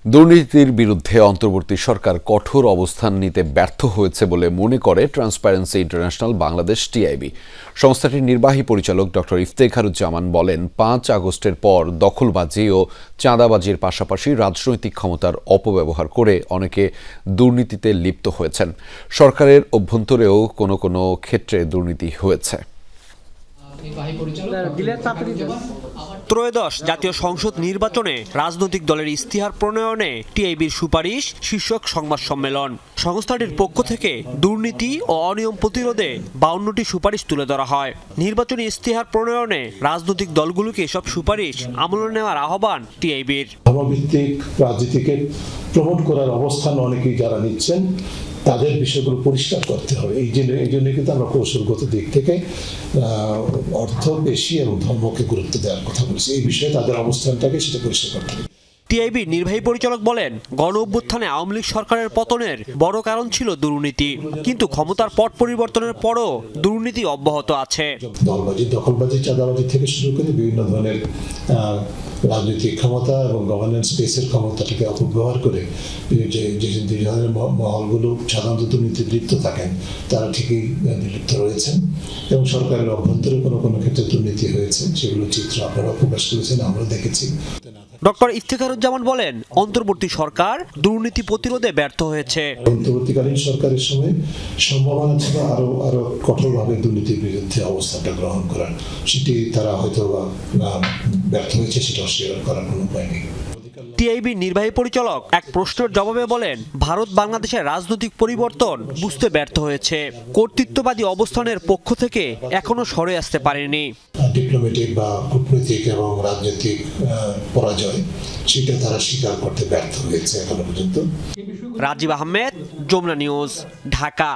দুর্নীতির বিরুদ্ধে অন্তর্বর্তী সরকার কঠোর অবস্থান নিতে ব্যর্থ হয়েছে বলে মনে করে ট্রান্সপারেন্সি ইন্টারন্যাশনাল বাংলাদেশ টিআইবি। সংস্থাটির নির্বাহী পরিচালক ডক্টর ইফতেখারুজ্জামান বলেন, ৫ আগস্টের পর দখলবাজি ও চাঁদাবাজির পাশাপাশি রাজনৈতিক ক্ষমতার অপব্যবহার করে অনেকে দুর্নীতিতে লিপ্ত হয়েছেন। সরকারের অভ্যন্তরেও কোনো কোনো ক্ষেত্রে দুর্নীতি হয়েছে। ত্রয়োদশ জাতীয় সংসদ নির্বাচনে রাজনৈতিক দলের ইশতেহার প্রণয়নে টিআইবির সুপারিশ শীর্ষক সংবাদ সম্মেলন। সংস্থাটির পক্ষ থেকে দুর্নীতি ও অনিয়ম প্রতিরোধে 52টি সুপারিশ তুলে ধরা হয়। নির্বাচনী ইশতেহার প্রণয়নে রাজনৈতিক দলগুলোকে এসব সুপারিশ আমলে নেওয়ার আহ্বান টিআইবির। ধর্মভিত্তিক রাজনীতিকে প্রমোট করার অবস্থান অনেকেই যারা নিচ্ছেন তাদের বিষয়গুলো পরিষ্কার করতে হবে। এই জন্য কিন্তু আমরা কৌশলগত দিক থেকে অর্থ বেশি এবং ধর্মকে গুরুত্ব দেওয়ার কথা বলেছি। এই বিষয়ে তাদের অবস্থানটাকে সেটা পরিষ্কার করতে হবে। টিআইবির নির্বাহী পরিচালক বলেন, গণ অভ্যুত্থানে আওয়ামী লীগ সরকারের পতনের বড় কারণ ছিল দুর্নীতি, কিন্তু ক্ষমতার পট পরিবর্তনের পরও দুর্নীতি অব্যাহত আছে। দলবাজি, দখলবাজি, চাঁদাবাজি থেকে শুরু করে বিভিন্ন ধরনের রাজনৈতিক ক্ষমতা এবং গভর্নেন্স স্পেসের ক্ষমতাটাকে অপব্যবহার করে যে ধরনের মহলগুলো সাধারণত দুর্নীতিতে লিপ্ত থাকেন তারা ঠিকই লিপ্ত রয়েছেন এবং সরকারের অভ্যন্তরে কোনো কোনো ক্ষেত্রে দুর্নীতি হয়েছে, সেগুলো চিত্র আপনারা প্রকাশ করেছেন, আমরা দেখেছি। ডক্টর ইফতেখারুজ্জামান বলেন, অন্তর্বর্তী সরকার দুর্নীতি প্রতিরোধে ব্যর্থ হয়েছে। অন্তর্বর্তীকালীন সরকারের সময় সম্ভাবনা ছিল আরো কঠোরভাবে দুর্নীতির বিরুদ্ধে অবস্থানটা গ্রহণ করার, সেটি তারা হয়তো ব্যর্থ হয়েছে, সেটা অস্বীকার করার কোনো উপায় নেই। টিআইবির নির্বাহী পরিচালক এক প্রশ্নের জবাবে বলেন, ভারত বাংলাদেশের রাজনৈতিক পরিবর্তন বুঝতে ব্যর্থ হয়েছে, কর্তৃত্ববাদী অবস্থানের পক্ষ থেকে এখনো সরে আসতে পারেনি। ডিপ্লোম্যাটিক বা কূটনৈতিক এবং রাজনৈতিক পরাজয় সেটা তারা স্বীকার করতে ব্যর্থ হয়েছে এখনো পর্যন্ত। রাজীব আহমেদ, যমুনা নিউজ, ঢাকা।